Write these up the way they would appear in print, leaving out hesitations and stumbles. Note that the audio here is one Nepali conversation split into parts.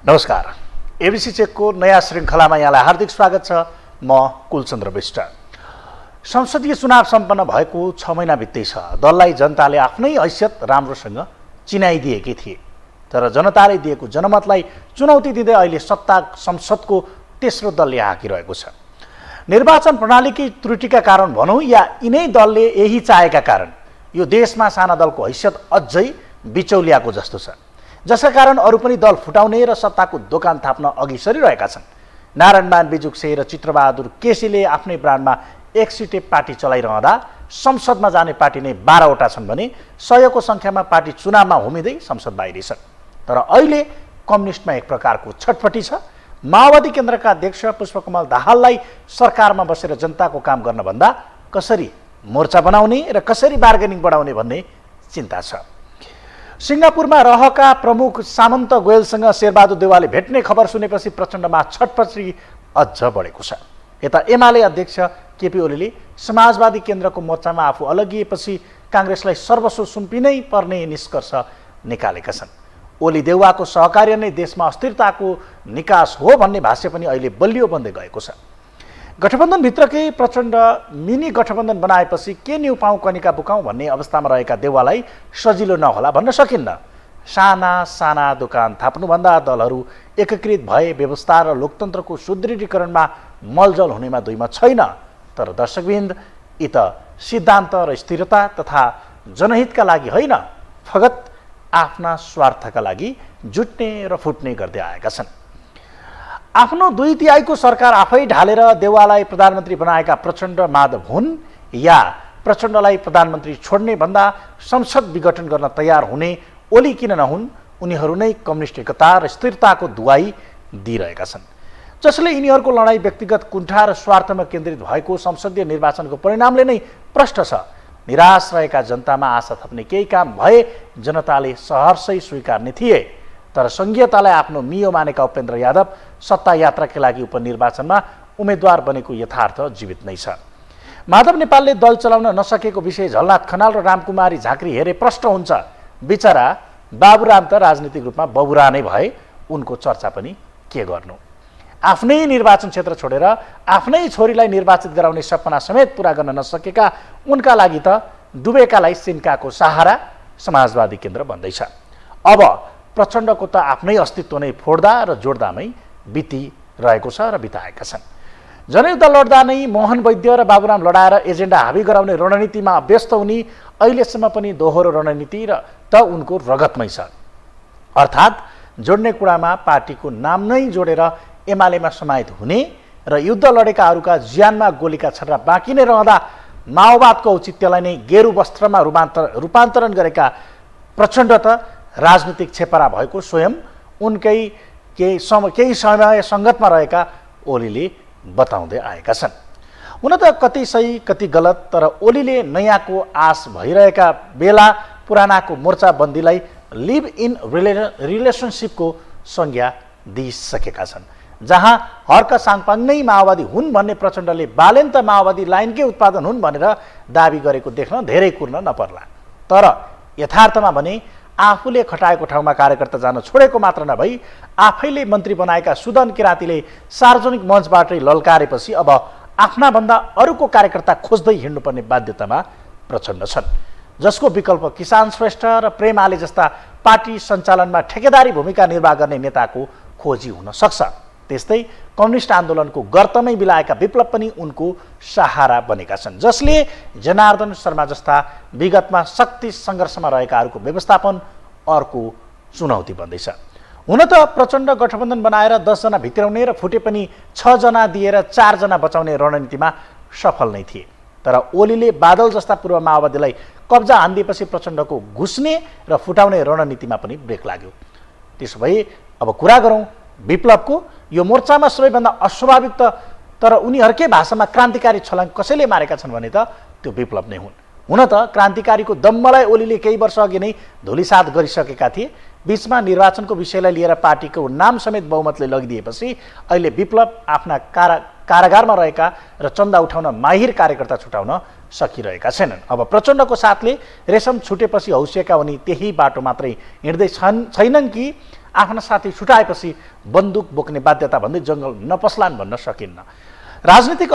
नमस्कार। एबिसी चेकको नयाँ श्रृङ्खलामा यहाँलाई हार्दिक स्वागत छ। म कुलचन्द्र विष्ट। संसदीय चुनाव सम्पन्न भएको 6 महिना बित्दै छ। दललाई जनताले आफ्नै हैसियत राम्रोसँग चिनाइदिएकै थिए, तर जनताले दिएको जनमतलाई चुनौती दिँदै अहिले सत्ता संसदको तेस्रो दलले हाँकिरहेको छ। निर्वाचन प्रणालीकै त्रुटिका कारण भनौँ या यिनै दलले यही चाहेका कारण यो देशमा साना दलको हैसियत अझै बिचौलियाको जस्तो छ, जसका कारण अरू पनि दल फुटाउने र सत्ताको दोकान थाप्न अघि सरिरहेका छन्। नारायणमान बिजुक्से र चित्रबहादुर केसीले आफ्नै ब्रान्डमा एक सिटे पार्टी चलाइरहँदा संसदमा जाने पार्टी नै 12वटा छन् भने 100को सङ्ख्यामा पार्टी चुनावमा होमिँदै संसद बाहिरी छन्। तर अहिले कम्युनिस्टमा एक प्रकारको छटपटी छ। माओवादी केन्द्रका अध्यक्ष पुष्पकमल दाहाललाई सरकारमा बसेर जनताको काम गर्नभन्दा कसरी मोर्चा बनाउने र कसरी बार्गेनिङ बढाउने भन्ने चिन्ता छ। सिङ्गापुरमा रहका प्रमुख सामन्त गोयलसँग शेरबहादुर देउवाले भेट्ने खबर सुनेपछि प्रचण्डमा छटपटी अझ बढेको छ। यता एमाले अध्यक्ष केपी ओलीले समाजवादी केन्द्रको मोर्चामा आफू अलगिएपछि काङ्ग्रेसलाई सर्वस्व सुम्पिनै पर्ने निष्कर्ष निकालेका छन्। ओली देउवाको सहकार्य नै देशमा अस्थिरताको निकास हो भन्ने भाष्य पनि अहिले बलियो बन्दै गएको छ। गठबन्धनभित्रकै प्रचण्ड मिनी गठबन्धन बनाएपछि के न्यु पाउँ कनिका बुकाउँ भन्ने अवस्थामा रहेका देउवालाई सजिलो नहोला भन्न सकिन्न। साना साना दोकान थाप्नुभन्दा दलहरू एकीकृत भए व्यवस्था र लोकतन्त्रको सुदृढीकरणमा मलजल हुनेमा दुईमा छैन। तर दर्शकवृन्द, यी त सिद्धान्त र स्थिरता तथा जनहितका लागि होइन, फगत आफ्ना स्वार्थका लागि जुट्ने र फुट्ने गर्दै आएका छन्। आफ्नो 2/3 सरकार आफै ढालेर देउवालाई प्रधानमन्त्री बनाएका प्रचण्ड माधव हुन् या प्रचण्डलाई प्रधानमन्त्री छोड्ने भन्दा संसद विघटन गर्न तयार हुने ओली किन नहुन्? उनीहरू नै कम्युनिस्ट एकता र स्थिरताको दुवाई दिइरहेका छन्, जसले यिनीहरूको लडाईँ व्यक्तिगत कुण्ठा र स्वार्थमा केन्द्रित भएको संसदीय निर्वाचनको परिणामले नै प्रष्ट छ। निराश रहेका जनतामा आशा थप्ने केही काम भए जनताले सहर्षै स्वीकार्ने थिए। तर सङ्घीयतालाई आफ्नो मियो मानेका उपेन्द्र यादव सत्ता यात्राका लागि उपनिर्वाचनमा उम्मेद्वार बनेको यथार्थ जीवित नै छ। माधव नेपालले दल चलाउन नसकेको विषय झलनाथ खनाल र रामकुमारी झाँक्री हेरे प्रष्ट हुन्छ। बिचरा बाबुराम त राजनीतिक रूपमा बबुरा नै भए, उनको चर्चा पनि के गर्नु। आफ्नै निर्वाचन क्षेत्र छोडेर आफ्नै छोरीलाई निर्वाचित गराउने सपना समेत पुरा गर्न नसकेका उनका लागि त डुबेकालाई सिन्काको सहारा समाजवादी केन्द्र बन्दैछ। अब प्रचण्डको त आफ्नै अस्तित्व नै फोड्दा र जोड्दामै बितिरहेको छ र बिताएका छन्। जनयुद्ध लड्दा नै मोहन वैद्य र बाबुराम लडाएर एजेन्डा हाबी गराउने रणनीतिमा व्यस्त हुने अहिलेसम्म पनि दोहोरो रणनीति र त उनको रगतमै छ। अर्थात् जोड्ने कुरामा पार्टीको नाम नै जोडेर एमालेमा समाहित हुने र युद्ध लडेकाहरूका ज्यानमा गोलीका छर्रा बाँकी नै रहँदा माओवादको औचित्यलाई नै गेरु वस्त्रमा रूपान्तरण गरेका प्रचण्ड त राजनीतिक छेपारा भएको स्वयं उनकै केही समय सङ्गतमा रहेका ओलीले बताउँदै आएका छन्। हुन त कति सही कति गलत, तर ओलीले नयाँको आश भइरहेका बेला पुरानाको मोर्चाबन्दीलाई लिभ इन रिलेसनसिपको संज्ञा दिइसकेका छन्। जहाँ हर्क साङपाङ नै माओवादी हुन् भन्ने प्रचण्डले बालेन त माओवादी लाइनकै उत्पादन हुन् भनेर दाबी गरेको देख्न धेरै कुर्न नपर्ला। तर यथार्थमा भने आफूले खटाएको ठाउँमा कार्यकर्ता जान छोडेको मात्र नभई आफैले मन्त्री बनाएका सुदन किराँतीले सार्वजनिक मञ्चबाटै लल्कारेपछि अब आफ्ना भन्दा अरूको कार्यकर्ता खोज्दै हिँड्नुपर्ने बाध्यतामा प्रचण्ड छन्, जसको विकल्प किसान श्रेष्ठ र प्रेम आले जस्ता पार्टी सञ्चालनमा ठेकेदारी भूमिका निर्वाह गर्ने नेताको खोजी हुन सक्छ। त्यस्तै कम्युनिस्ट आन्दोलनको गर्तमै बिलाएका विप्लव पनि उनको सहारा बनेका छन्, जसले जनार्दन शर्मा जस्ता विगतमा शक्ति सङ्घर्षमा रहेकाहरूको व्यवस्थापन अर्को चुनौती बन्दैछ। हुन त प्रचण्ड गठबन्धन बनाएर 10 जना भित्राउने र फुटे पनि 6 जना दिएर 4 जना बचाउने रणनीतिमा सफल नै थिए। तर ओलीले बादल जस्ता पूर्व माओवादीलाई कब्जा हानिदिएपछि प्रचण्डको घुस्ने र फुटाउने रणनीतिमा पनि ब्रेक लाग्यो। त्यसो भए अब कुरा गरौँ विप्लवको। यो मोर्चामा सबैभन्दा अस्वाभाविक तर उनीहरूकै भाषामा क्रान्तिकारी छलाङ कसैले मारेका छन् भने त त्यो विप्लव नै हुन्। हुन त क्रान्तिकारीको दम्मलाई ओलीले केही वर्ष अघि नै धुलिसात गरिसकेका थिए। बीचमा निर्वाचनको विषयलाई लिएर पार्टीको नाम समेत बहुमतले लगिदिएपछि अहिले विप्लव आफ्ना कारागारमा रहेका र चन्दा उठाउन माहिर कार्यकर्ता छुटाउन सकिरहेका छैनन्। अब प्रचण्डको साथले रेशम छुटेपछि हौसिएका उनी त्यही बाटो मात्रै हिँड्दै छैनन् कि आफ्ना साथी छुटाएपछि बन्दुक बोक्ने बाध्यता भन्दै जङ्गल नपस्लान् भन्न सकिन्न। राजनीतिक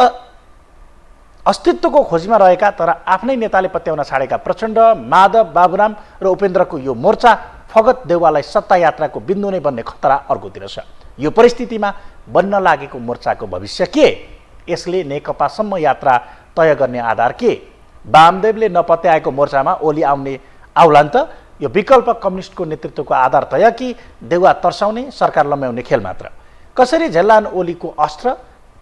अस्तित्वको खोजीमा रहेका तर आफ्नै नेताले पत्याउन छाडेका प्रचण्ड, माधव, बाबुराम र उपेन्द्रको यो मोर्चा फगत देउवालाई सत्ता यात्राको बिन्दु नै बन्ने खतरा अर्कोतिर छ। यो परिस्थितिमा बन्न लागेको मोर्चाको भविष्य के? यसले नेकपासम्म यात्रा तय गर्ने आधार के? वामदेवले नपत्याएको मोर्चामा ओली आउलान् त? यो विकल्प कम्युनिस्टको नेतृत्वको आधार तय कि देउवा तर्साउने, सरकार लम्ब्याउने खेल मात्र? कसरी झेल्लान् ओलीको अस्त्र?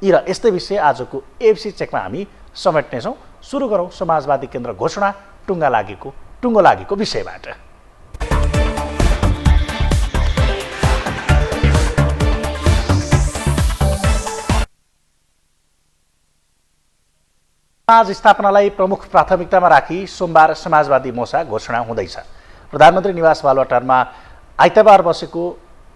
यी र यस्तै विषय आजको एबिसी चेकमा हामी समेट्नेछौँ। सुरु गरौँ समाजवादी केन्द्र घोषणा टुङ्गो लागेको विषयबाट। समाज स्थापनालाई प्रमुख प्राथमिकतामा राखी सोमबार समाजवादी मोर्चा घोषणा हुँदैछ। प्रधानमन्त्री निवास बालुवाटारमा आइतबार बसेको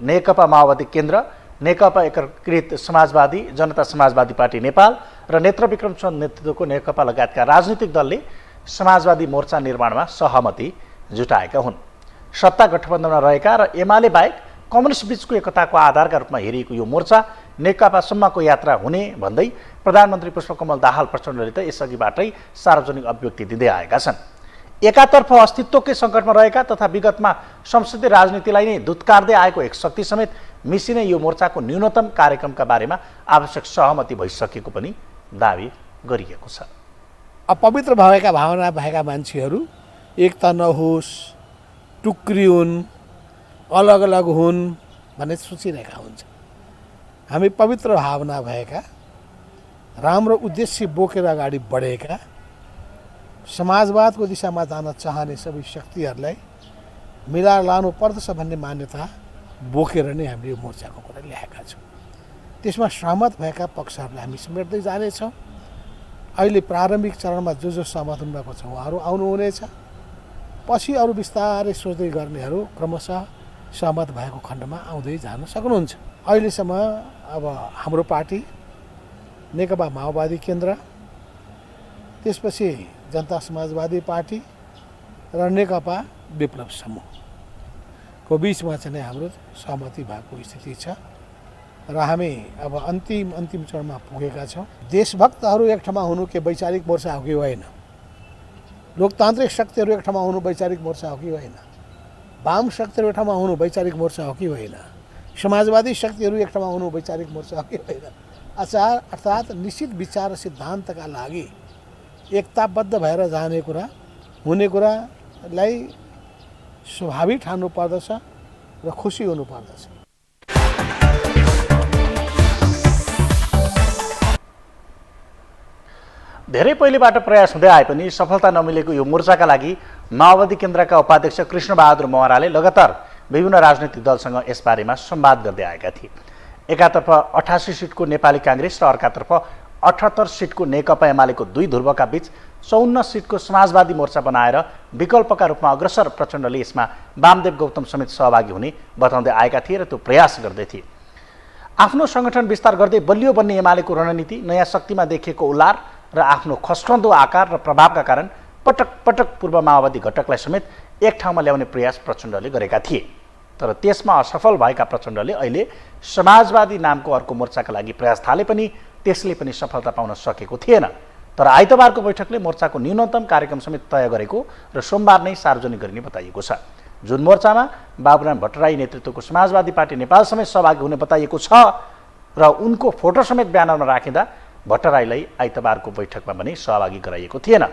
नेकपा माओवादी केन्द्र, नेकपा एकीकृत समाजवादी, जनता समाजवादी पार्टी नेपाल र नेत्रविक्रम चन्द नेतृत्वको नेकपा लगायतका राजनीतिक दलले समाजवादी मोर्चा निर्माणमा सहमति जुटाएका हुन्। सत्ता गठबन्धनमा रहेका र एमाले बाहेक कम्युनिस्ट बीचको एकताको आधारका रूपमा हेरिएको यो मोर्चा नेकपासम्मको यात्रा हुने भन्दै प्रधानमन्त्री पुष्पकमल दाहाल प्रचण्डले त यसअघिबाटै सार्वजनिक अभिव्यक्ति दिँदै आएका छन्। एकातर्फ अस्तित्वकै सङ्कटमा रहेका तथा विगतमा संसदीय राजनीतिलाई नै दुत्कार्दै आएको एक शक्ति समेत मिसिने यो मोर्चाको न्यूनतम कार्यक्रमका बारेमा आवश्यक सहमति भइसकेको पनि दावी गरिएको छ। अपवित्र भएका भावना भएका मान्छेहरू एकता नहोस्, टुक्रिउन्, अलग अलग हुन् भन्ने सोचिरहेका हुन्छ। हामी पवित्र भावना भएका, राम्रो उद्देश्य बोकेर अगाडि बढेका, समाजवादको दिशामा जान चाहने सबै शक्तिहरूलाई मिलाएर लानु पर्दछ भन्ने मान्यता बोकेर नै हामीले यो मोर्चाको कुरा ल्याएका छौँ। त्यसमा सहमत भएका पक्षहरूलाई हामी समेट्दै जानेछौँ। अहिले प्रारम्भिक चरणमा जो सहमत हुनुभएको छ उहाँहरू आउनुहुनेछ। पछि अरू बिस्तारै सोच्दै गर्नेहरू क्रमशः सहमत भएको खण्डमा आउँदै जान सक्नुहुन्छ। अहिलेसम्म अब हाम्रो पार्टी नेकपा माओवादी केन्द्र, त्यसपछि जनता समाजवादी पार्टी र नेकपा विप्लव समूहको बिचमा चाहिँ हाम्रो सहमति भएको स्थिति छ र हामी अब अन्तिम चरणमा पुगेका छौँ। देशभक्तहरू एक ठाउँमा हुनु के वैचारिक मोर्चा हो कि होइन? लोकतान्त्रिक शक्तिहरू एक ठाउँमा हुनु वैचारिक मोर्चा हो कि होइन? वाम शक्तिहरू एक ठाउँमा हुनु वैचारिक मोर्चा हो कि होइन? समाजवादी शक्तिहरू एक ठाउँमा हुनु वैचारिक मोर्चा हो कि होइन? अर्थात् निश्चित विचार र सिद्धान्तका लागि एकताबद्ध भएर जाने कुरा, हुने कुरालाई स्वाभाविक ठान्नु पर्दछ र खुसी हुनु पर्दछ। धेरै पहिलेबाट प्रयास हुँदै आए पनि सफलता नमिलेको यो मोर्चाका लागि माओवादी केन्द्रका उपाध्यक्ष कृष्णबहादुर महराले लगातार विभिन्न राजनैतिक दलसँग यसबारेमा संवाद गर्दै आएका थिए। एकातर्फ 88 सिटको नेपाली काङ्ग्रेस र अर्कातर्फ 78 सिटको नेकपा एमालेको दुई ध्रुवका बीच 54 सिटको समाजवादी मोर्चा बनाएर विकल्पका रूपमा अग्रसर प्रचण्डले यसमा वामदेव गौतम समेत सहभागी हुने बताउँदै आएका थिए र त्यो प्रयास गर्दै थिए। आफ्नो सङ्गठन विस्तार गर्दै बलियो बन्ने एमालेको रणनीति, नयाँ शक्तिमा देखिएको उल्लार र आफ्नो खस्टँदो आकार र प्रभावका कारण पटक पटक पूर्व माओवादी घटकलाई समेत एक ठाउँमा ल्याउने प्रयास प्रचण्डले गरेका थिए। तर त्यसमा असफल भएका प्रचण्डले अहिले समाजवादी नामको अर्को मोर्चाका लागि प्रयास थाले पनि त्यसले पनि सफलता पाउन सकेको थिएन। तर आइतबारको बैठकले मोर्चाको न्यूनतम कार्यक्रम समेत तय गरेको र सोमबार नै सार्वजनिक गरिने बताइएको छ। जुन मोर्चामा बाबुराम भट्टराई नेतृत्वको समाजवादी पार्टी नेपाल समेत सहभागी हुने बताइएको छ र उनको फोटो समेत ब्यानरमा राखिँदा भट्टराईलाई आइतबारको बैठकमा पनि सहभागी गराइएको थिएन।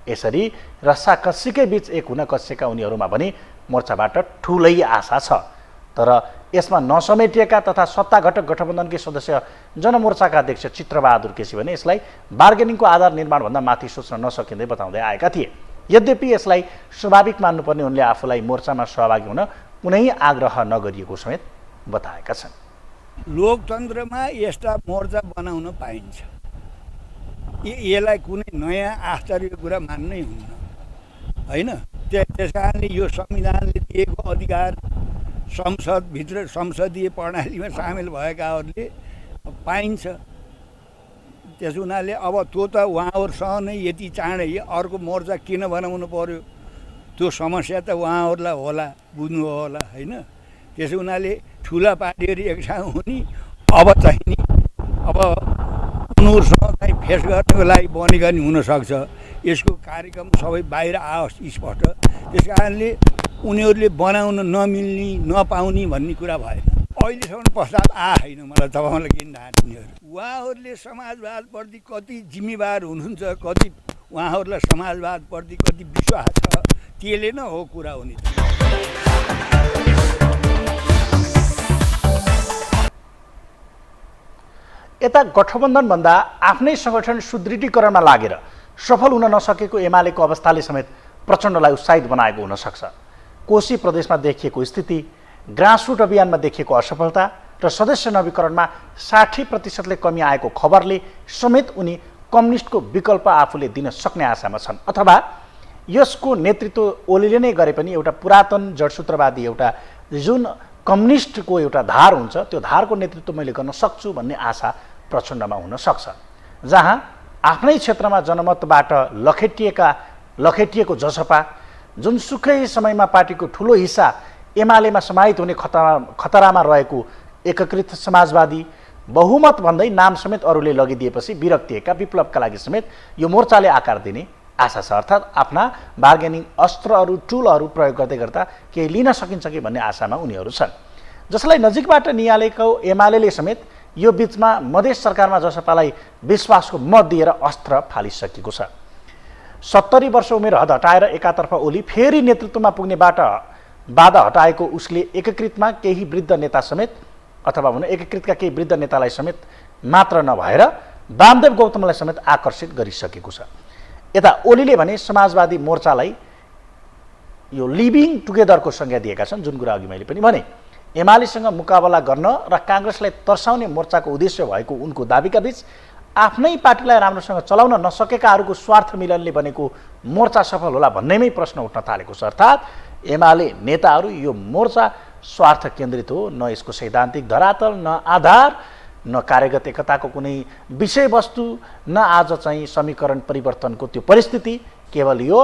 यसरी रस्साकस्सीकै बीच एक हुन कसेका उनीहरूमा पनि मोर्चाबाट ठुलै आशा छ। तर यसमा नसमेटिएका तथा सत्ता घटक गठबन्धनकै सदस्य जनमोर्चाका अध्यक्ष चित्रबहादुर केसी भने यसलाई बार्गेनिङको आधार निर्माणभन्दा माथि सोच्न नसकिँदै बताउँदै आएका थिए। यद्यपि यसलाई स्वाभाविक मान्नुपर्ने उनले आफूलाई मोर्चामा सहभागी हुन कुनै आग्रह नगरिएको समेत बताएका छन्। लोकतन्त्रमा यस्ता मोर्चा बनाउन पाइन्छ। यसलाई कुनै नयाँ आश्चर्यको कुरा मान्नै हुन्न, होइन? त्यस कारणले यो संविधानले दिएको अधिकार संसदभित्र संसदीय प्रणालीमा सामेल भएकाहरूले पाइन्छ। त्यस हुनाले अब त्यो त उहाँहरूसँग नै यति चाँडै अर्को मोर्चा किन बनाउनु पर्यो, त्यो समस्या त उहाँहरूलाई होला, बुझ्नु होला, होइन? त्यसो हुनाले ठुला पार्टीहरू एक ठाउँ हुने अब चाहिँ नि अब उनीहरूसँग चाहिँ फेस गर्नको लागि बनेका नि हुनसक्छ। यसको कार्यक्रम सबै बाहिर आओस् स्पष्ट। त्यस कारणले उनीहरूले बनाउन नमिल्ने नपाउने भन्ने कुरा भएन। अहिलेसम्म प्रस्ताव आएन मलाई तपाईँलाई किन ढाँट्नेहरू। उहाँहरूले समाजवादप्रति कति जिम्मेवार हुनुहुन्छ, कति उहाँहरूलाई समाजवादप्रति कति विश्वास छ, त्यसले न हो कुरा हुने। यता गठबन्धनभन्दा आफ्नै सङ्गठन सुदृढीकरणमा लागेर सफल हुन नसकेको एमालेको अवस्थाले समेत प्रचण्डलाई उत्साहित बनाएको हुनसक्छ। कोशी प्रदेशमा देखिएको स्थिति, ग्रासरुट अभियानमा देखिएको असफलता र सदस्य नवीकरणमा 60% कमी आएको खबरले समेत उनी कम्युनिस्टको विकल्प आफूले दिन सक्ने आशामा छन्। अथवा यसको नेतृत्व ओलीले नै गरे पनि एउटा पुरातन जडसूत्रवादी एउटा जुन कम्युनिस्टको एउटा धार हुन्छ त्यो धारको नेतृत्व मैले गर्न सक्छु भन्ने आशा प्रचण्डमा हुन सक्छ। जहाँ आफ्नै क्षेत्रमा जनमतबाट लखेटिएको जसपा जुनसुकै समयमा पार्टीको ठुलो हिस्सा एमालेमा समाहित हुने खतरामा रहेको एकीकृत समाजवादी बहुमत भन्दै नाम समेत अरूले लगिदिएपछि विरक्तिएका विप्लवका लागि समेत यो मोर्चाले आकार दिने आशा छ। अर्थात् आफ्ना बार्गेनिङ अस्त्रहरू टुलहरू प्रयोग गर्दै गर्दा केही लिन सकिन्छ कि भन्ने आशामा उनीहरू छन्। जसलाई नजिकबाट निहालेको एमाले समेत यो बिचमा मधेस सरकारमा जसपालाई विश्वासको मत दिएर अस्त्र फालिसकेको छ। 70 वर्ष उमेर हद हटाएर एकातर्फ ओली फेरि नेतृत्वमा पुग्ने बाधा हटाएको उसले एकीकृतमा केही वृद्ध नेता समेत अथवा भनौँ एकीकृतका केही वृद्ध नेतालाई समेत मात्र नभएर वामदेव गौतमलाई समेत आकर्षित गरिसकेको छ। यता ओलीले भने समाजवादी मोर्चालाई यो लिभिङ टुगेदरको संज्ञा दिएका छन्। जुन कुरा अघि मैले पनि भने एमालेसँग मुकाबला गर्न र काङ्ग्रेसलाई तर्साउने मोर्चाको उद्देश्य भएको उनको दाबीका बीच आफ्नै पार्टीलाई राम्रोसँग चलाउन नसकेकाहरूको स्वार्थ मिलनले बनेको मोर्चा सफल होला भन्नेमै प्रश्न उठ्न थालेको छ। अर्थात् एमाले नेताहरू यो मोर्चा स्वार्थ केन्द्रित हो, न यसको सैद्धान्तिक धरातल, न आधार, न कार्यगत एकताको कुनै विषयवस्तु, न आज चाहिँ समीकरण परिवर्तनको त्यो परिस्थिति, केवल यो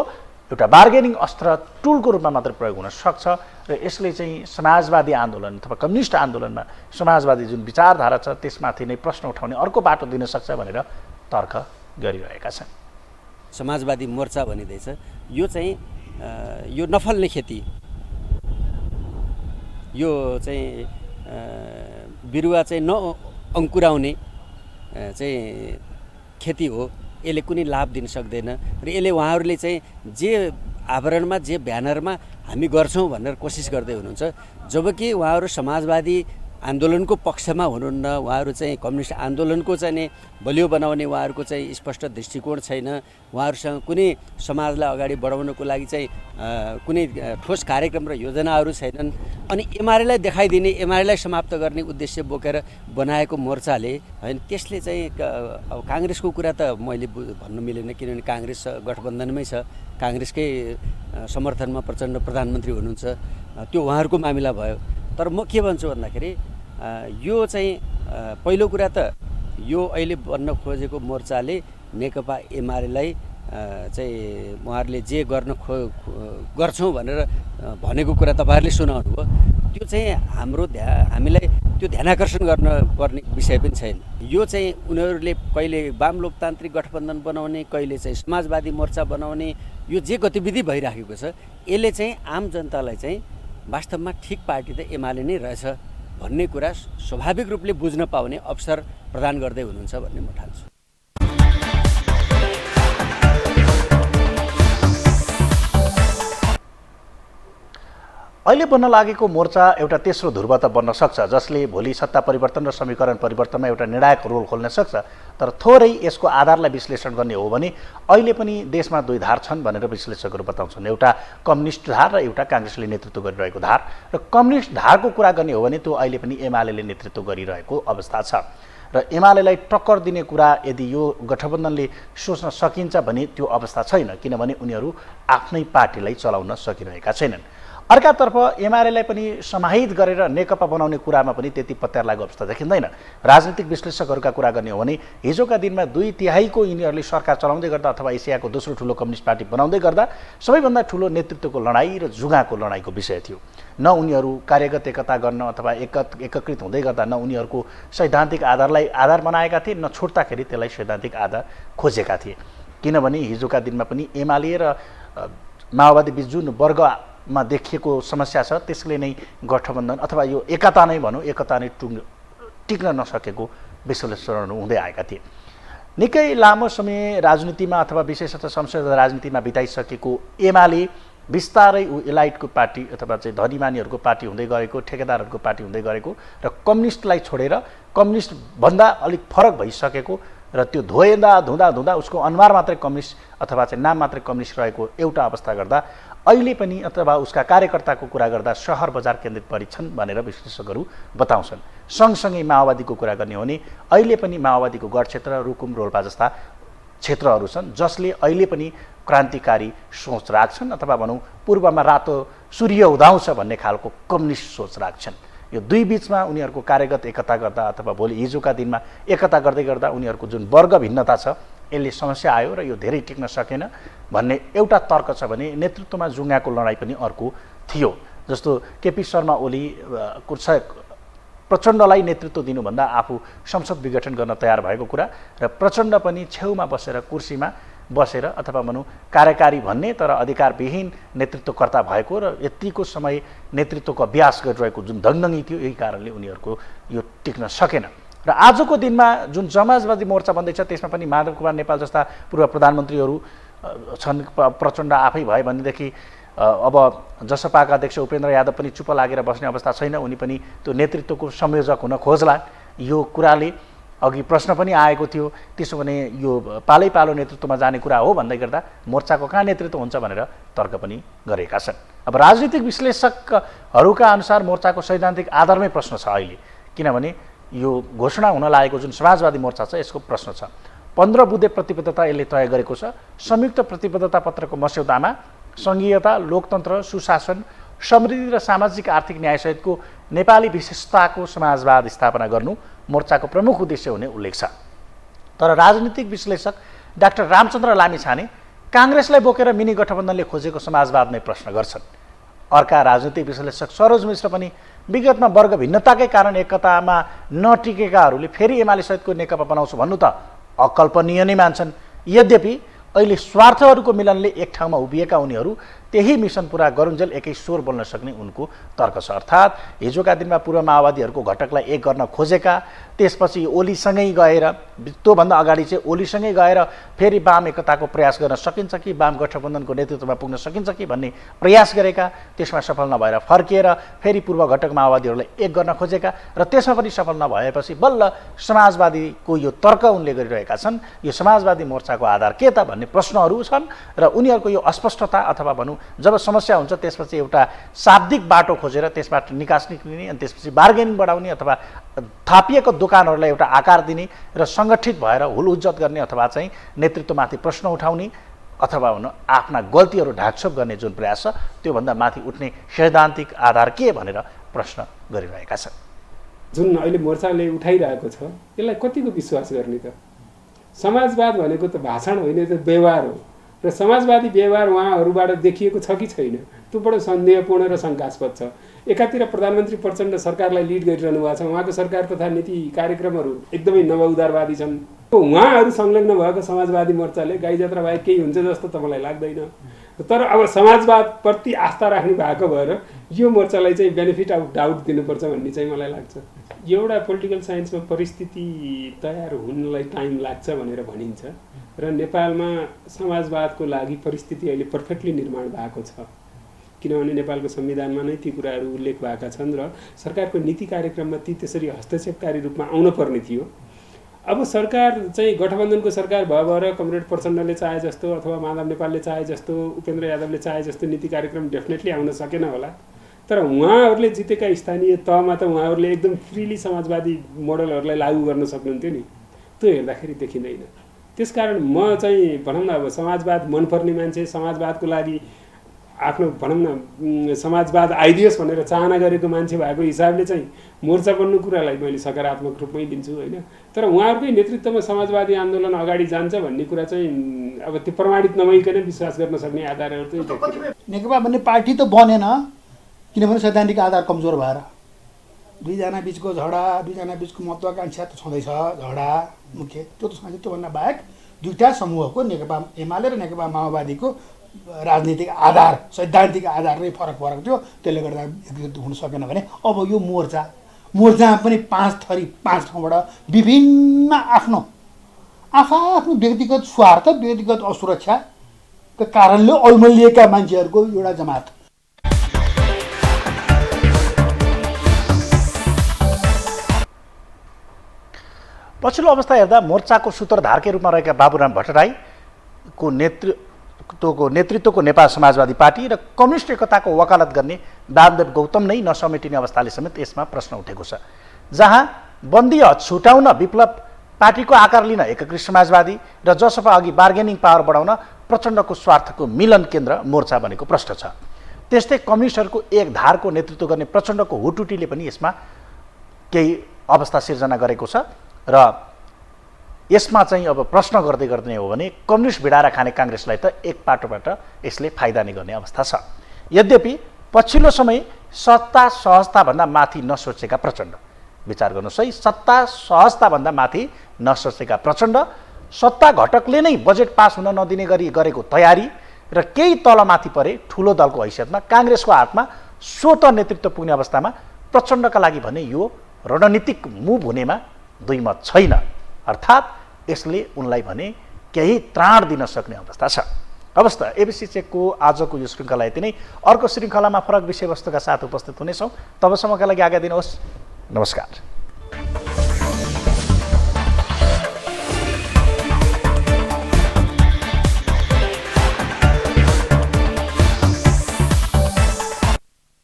एउटा बार्गेनिङ अस्त्र टुलको रूपमा मात्र प्रयोग हुन सक्छ र यसले चाहिँ समाजवादी आन्दोलन अथवा कम्युनिस्ट आन्दोलनमा समाजवादी जुन विचारधारा छ त्यसमाथि नै प्रश्न उठाउने अर्को बाटो दिन सक्छ भनेर तर्क गरिरहेका छन्। समाजवादी मोर्चा भनिँदैछ यो चाहिँ यो नफल्ने खेती, यो चाहिँ बिरुवा चाहिँ नअङ्कुराउने चाहिँ खेती हो। यसले कुनै लाभ दिन सक्दैन र यसले उहाँहरूले चाहिँ जे आवरणमा जे ब्यानरमा हामी गर्छौँ भनेर कोसिस गर्दै हुनुहुन्छ, जबकि उहाँहरू समाजवादी आन्दोलनको पक्षमा हुनुहुन्न। उहाँहरू चाहिँ कम्युनिस्ट आन्दोलनको चाहिँ नि बलियो बनाउने उहाँहरूको चाहिँ स्पष्ट दृष्टिकोण छैन। उहाँहरूसँग कुनै समाजलाई अगाडि बढाउनको लागि चाहिँ कुनै ठोस कार्यक्रम र योजनाहरू छैनन्। अनि एमालेलाई देखाइदिने, एमालेलाई समाप्त गर्ने उद्देश्य बोकेर बनाएको मोर्चाले होइन, त्यसले चाहिँ अब काङ्ग्रेसको कुरा त मैले भन्नु मिलेन, किनभने काङ्ग्रेस गठबन्धनमै छ, काङ्ग्रेसकै समर्थनमा प्रचण्ड प्रधानमन्त्री हुनुहुन्छ, त्यो उहाँहरूको मामिला भयो। तर म के भन्छु भन्दाखेरि यो चाहिँ पहिलो कुरा त यो अहिले बन्न खोजेको मोर्चाले नेकपा एमालेलाई चाहिँ उहाँहरूले जे गर्छौँ भनेर भनेको कुरा तपाईँहरूले सुनाउनु भयो, त्यो चाहिँ हामीलाई त्यो ध्यानाकर्षण गर्नुपर्ने विषय पनि छैन। यो चाहिँ उनीहरूले कहिले वाम लोकतान्त्रिक गठबन्धन बनाउने, कहिले चाहिँ समाजवादी मोर्चा बनाउने, यो जे गतिविधि भइराखेको छ यसले चाहिँ आम जनतालाई चाहिँ वास्तवमा ठिक पार्टी त एमाले नै रहेछ भन्ने कुरा स्वाभाविक रूपले बुझ्न पाउने अवसर प्रदान गर्दै हुनुहुन्छ भन्ने म ठान्छु। अहिले बन्न लागेको मोर्चा एउटा तेस्रो ध्रुव त बन्न सक्छ जसले भोलि सत्ता परिवर्तन र समीकरण परिवर्तनमा एउटा निर्णायक रोल खोल्न सक्छ। तर थोरै यसको आधारलाई विश्लेषण गर्ने हो भने अहिले पनि देशमा दुई धार छन् भनेर विश्लेषकहरू बताउँछन्। एउटा कम्युनिस्ट धार र एउटा काङ्ग्रेसले नेतृत्व गरिरहेको धार। र कम्युनिस्ट धारको कुरा गर्ने हो भने त्यो अहिले पनि एमाले नेतृत्व गरिरहेको अवस्था छ र एमालेलाई टक्कर दिने कुरा यदि यो गठबन्धनले सोच्न सकिन्छ भने त्यो अवस्था छैन, किनभने उनीहरू आफ्नै पार्टीलाई चलाउन सकिरहेका छैनन्। अर्कातर्फ एमालेलाई पनि समाहित गरेर नेकपा बनाउने कुरामा पनि त्यति पत्यार लागेको अवस्था देखिँदैन। राजनीतिक विश्लेषकहरूका कुरा गर्ने हो भने हिजोका दिनमा 2/3 यिनीहरूले सरकार चलाउँदै गर्दा अथवा एसियाको दोस्रो ठुलो कम्युनिस्ट पार्टी बनाउँदै गर्दा सबैभन्दा ठुलो नेतृत्वको लडाइँ र जुगाको लडाइँको विषय थियो। न उनीहरू कार्यगत एकता गर्न अथवा एकत्रित हुँदै गर्दा न उनीहरूको सैद्धान्तिक आधारलाई आधार बनाएका थिए, न छोड्दाखेरि त्यसलाई सैद्धान्तिक आधार खोजेका थिए। किनभने हिजोका दिनमा पनि एमाले र माओवादी बीच जुन वर्गमा देखिएको समस्या छ त्यसले नै गठबन्धन अथवा यो एकता नै भनौँ, एकता नै टिक्न नसकेको विश्लेषणहरू हुँदै आएका थिए। निकै लामो समय राजनीतिमा अथवा विशेषतः संसदीय राजनीतिमा बिताइसकेको एमाले बिस्तारै एलाइटको पार्टी अथवा चाहिँ धनीमानीहरूको पार्टी हुँदै गएको, ठेकेदारहरूको पार्टी हुँदै गएको र कम्युनिस्टलाई छोडेर कम्युनिस्टभन्दा अलिक फरक भइसकेको र त्यो धुँदा उसको अनुहार मात्रै कम्युनिस्ट अथवा चाहिँ नाम मात्रै कम्युनिस्ट रहेको एउटा अवस्था गर्दा अहिले पनि अथवा उसका कार्यकर्ताको कुरा गर्दा सहर बजार केन्द्रित बढी छन् भनेर विश्लेषकहरू बताउँछन्। सँगसँगै माओवादीको कुरा गर्ने हो भने अहिले पनि माओवादीको गढ क्षेत्र, रुकुम, रोल्पा जस्ता क्षेत्रहरू छन् जसले अहिले पनि क्रान्तिकारी सोच राख्छन् अथवा भनौँ पूर्वमा रातो सूर्य उदाउँछ भन्ने खालको कम्युनिस्ट सोच राख्छन्। यो दुई बीचमा उनीहरूको कार्यगत एकता गर्दा अथवा भोलि हिजोका दिनमा एकता गर्दै गर्दा उनीहरूको जुन वर्ग भिन्नता छ यसले समस्या आयो र यो धेरै टिक्न सकेन भन्ने एउटा तर्क छ भने नेतृत्वमा जुङ्गाको लडाइँ पनि अर्को थियो। जस्तो केपी शर्मा ओली प्रचण्डलाई नेतृत्व दिनुभन्दा आफू संसद विघटन गर्न तयार भएको कुरा र प्रचण्ड पनि छेउमा बसेर कुर्सीमा बसेर अथवा भनौँ कार्यकारी भन्ने तर अधिकारविहीन नेतृत्वकर्ता भएको र यतिको समय नेतृत्वको अभ्यास गरिरहेको जुन दङदङ्गी थियो यही कारणले उनीहरूको यो टिक्न सकेन। र आजको दिनमा जुन समाजवादी मोर्चा बन्दैछ त्यसमा पनि माधव कुमार नेपाल जस्ता पूर्व प्रधानमन्त्रीहरू छन्। प्रचण्ड आफै भए भनेदेखि अब जसपाका अध्यक्ष उपेन्द्र यादव पनि चुप लागेर बस्ने अवस्था छैन, उनी पनि त्यो नेतृत्वको संयोजक हुन खोज्ला। यो कुराले अघि प्रश्न पनि आएको थियो, त्यसो भने यो पालै पालो नेतृत्वमा जाने कुरा हो भन्दै गर्दा मोर्चाको कहाँ नेतृत्व हुन्छ भनेर तर्क पनि गरेका छन्। अब राजनीतिक विश्लेषकहरूका अनुसार मोर्चाको सैद्धान्तिक आधारमै प्रश्न छ अहिले, किनभने यो घोषणा हुन लागेको जुन समाजवादी मोर्चा छ यसको प्रश्न छ। 15 बुँदे प्रतिबद्धता यसले तय गरेको छ। संयुक्त प्रतिबद्धता पत्रको मस्यौदामा सङ्घीयता, लोकतन्त्र, सुशासन, समृद्धि र सामाजिक आर्थिक न्यायसहितको नेपाली विशेषताको समाजवाद स्थापना गर्नु मोर्चाको प्रमुख उद्देश्य हुने उल्लेख छ। तर राजनीतिक विश्लेषक डाक्टर रामचन्द्र लामिछाने काङ्ग्रेसलाई बोकेर मिनी गठबन्धनले खोजेको समाजवाद नै प्रश्न गर्छन्। अर्का राजनीतिक विश्लेषक सरोज मिश्र पनि विगतमा वर्ग भिन्नताकै कारण एकतामा नटिकेकाहरूले फेरि एमाले सहितको नेकपा बनाउँछु भन्नु त अकल्पनीय नै मान्छन्। यद्यपि अहिले स्वार्थहरूको मिलनले एक ठाउँमा उभिएका उनीहरू त्यही मिसन पुरा गरुन्जेल एकै स्वर बोल्न सक्ने उनको तर्क छ। अर्थात् हिजोका दिनमा पूर्व माओवादीहरूको घटकलाई एक गर्न खोजेका, त्यसपछि ओलीसँगै गएर त्योभन्दा अगाडि चाहिँ ओलीसँगै गएर फेरि वाम एकताको प्रयास गर्न सकिन्छ कि वाम गठबन्धनको नेतृत्वमा पुग्न सकिन्छ कि भन्ने प्रयास गरेका, त्यसमा सफल नभएर फर्किएर फेरि पूर्व घटक माओवादीहरूलाई एक गर्न खोजेका र त्यसमा पनि सफल नभएपछि बल्ल समाजवादीको यो तर्क उनले गरिरहेका छन्। यो समाजवादी मोर्चाको आधार के त भन्ने प्रश्नहरू छन् र उनीहरूको यो अस्पष्टता अथवा भनौँ जब समस्या हुन्छ त्यसपछि एउटा शाब्दिक बाटो खोजेर त्यसबाट निकास निक्लिने अनि त्यसपछि बार्गेनिङ बढाउने अथवा थापिएको दोकानहरूलाई एउटा आकार दिने र सङ्गठित भएर हुल उज्जत गर्ने अथवा चाहिँ नेतृत्वमाथि प्रश्न उठाउने अथवा भनौँ आफ्ना गल्तीहरू ढाकछोप गर्ने जुन प्रयास छ त्योभन्दा माथि उठ्ने सैद्धान्तिक आधार के भनेर प्रश्न गरिरहेका छन्। जुन अहिले मोर्चाले उठाइरहेको छ यसलाई कतिको विश्वास गर्ने त? समाजवाद भनेको त भाषण होइन, त व्यवहार हो र समाजवादी व्यवहार उहाँहरूबाट देखिएको छ कि छैन त्यो बडो सन्देहपूर्ण र शङ्कास्पद छ। एकातिर प्रधानमन्त्री प्रचण्ड सरकारलाई लिड गरिरहनु भएको छ, उहाँको सरकार तथा नीति कार्यक्रमहरू एकदमै नवउदारवादी छन्। उहाँहरू संलग्न भएको समाजवादी मोर्चाले गाई जात्रा बाहेक केही हुन्छ जस्तो त मलाई लाग्दैन। तर अब समाजवादप्रति आस्था राख्ने भएको भएर यो मोर्चालाई चाहिँ बेनिफिट अफ डाउट दिनुपर्छ भन्ने चाहिँ मलाई लाग्छ। एउटा पोलिटिकल साइन्समा परिस्थिति तयार हुनलाई टाइम लाग्छ भनेर भनिन्छ र नेपालमा समाजवादको लागि परिस्थिति अहिले पर्फेक्टली निर्माण भएको छ, किनभने नेपालको संविधानमा नै ती कुराहरू उल्लेख भएका छन् र सरकारको नीति कार्यक्रममा ती त्यसरी हस्तक्षेपकारी रूपमा आउन पर्ने थियो। अब सरकार चाहिँ गठबन्धनको सरकार भएर कमरेड प्रचण्डले चाहे जस्तो अथवा माधव नेपालले चाहे जस्तो उपेन्द्र यादवले चाहे जस्तो नीति कार्यक्रम डेफिनेटली आउन सकेन होला, तर उहाँहरूले जितेका स्थानीय तहमा त उहाँहरूले एकदम फ्रिली समाजवादी मोडलहरूलाई लागू गर्न सक्नुहुन्थ्यो नि, त्यो हेर्दाखेरि देखिँदैन। त्यसकारण म चाहिँ भनौँ न अब समाजवाद मनपर्ने मान्छे, समाजवादको लागि आफ्नो भनौँ न समाजवाद आइदियोस् भनेर चाहना गरेको मान्छे भएको हिसाबले चाहिँ मोर्चा बन्नु कुरालाई मैले सकारात्मक रूपमै लिन्छु होइन। तर उहाँहरूकै नेतृत्वमा समाजवादी आन्दोलन अगाडि जान्छ भन्ने कुरा चाहिँ अब त्यो प्रमाणित नभइकन विश्वास गर्न सक्ने आधारहरू चाहिँ देखिँदैन। नेकपा भन्ने पार्टी त बनेन, किनभने सैद्धान्तिक आधार कमजोर भएर। दुईजना बिचको झगडा, दुईजना बिचको महत्त्वाकांक्षा त छँदैछ, झगडा मुख्य त्यो त छँदैछ। त्योभन्दा बाहेक दुईवटा समूहको नेकपा एमाले र नेकपा माओवादीको राजनीतिक आधार, सैद्धान्तिक आधार नै फरक थियो। त्यसले गर्दा एकजुट हुन सकेन भने अब यो मोर्चामा पनि 5 थरी 5 ठाउँबाट विभिन्न आफ्नो व्यक्तिगत स्वार्थ, व्यक्तिगत असुरक्षाका कारणले अल्मलिएका मान्छेहरूको एउटा जमात। पछिल्लो अवस्था हेर्दा मोर्चाको सूत्रधारकै रूपमा रहेका बाबुराम भट्टराईको नेतृत्वको नेपाल समाजवादी पार्टी र कम्युनिस्ट एकताको वकालत गर्ने वामदेव गौतम नै नसमेटिने अवस्थाले समेत यसमा प्रश्न उठेको छ। जहाँ बन्दी हद छुटाउन विप्लव पार्टीको आकार लिन एकीकृत समाजवादी र जसपा अघि बार्गेनिङ पावर बढाउन प्रचण्डको स्वार्थको मिलन केन्द्र मोर्चा बनेको प्रश्न छ। त्यस्तै कम्युनिस्टहरूको एक धारको नेतृत्व गर्ने प्रचण्डको हुटुटीले पनि यसमा केही अवस्था सिर्जना गरेको छ र यसमा चाहिँ अब प्रश्न गर्दै हो भने कम्युनिस्ट भिडाएर खाने काङ्ग्रेसलाई त एक पाटोबाट यसले फाइदा नै गर्ने अवस्था छ। यद्यपि पछिल्लो समय सत्ता सहजताभन्दा माथि नसोचेका प्रचण्ड, विचार गर्नुहोस् है, सत्ता सहजताभन्दा माथि नसोचेका प्रचण्ड सत्ता घटकले नै बजेट पास हुन नदिने गरी गरेको तयारी र केही तलमाथि परे ठुलो दलको हैसियतमा काङ्ग्रेसको हातमा स्वत नेतृत्व पुग्ने अवस्थामा प्रचण्डका लागि भने यो रणनीतिक मुभ हुनेमा दुई मत छैन। अर्थात् यसले उनलाई भने केही त्राण दिन सक्ने अवस्था छ। अवस्था एबिसी चेकको आजको यो श्रृङ्खला यति नै। अर्को श्रृङ्खलामा फरक विषयवस्तुका साथ उपस्थित हुनेछौँ। तबसम्मका लागि आज्ञा दिनुहोस्। नमस्कार।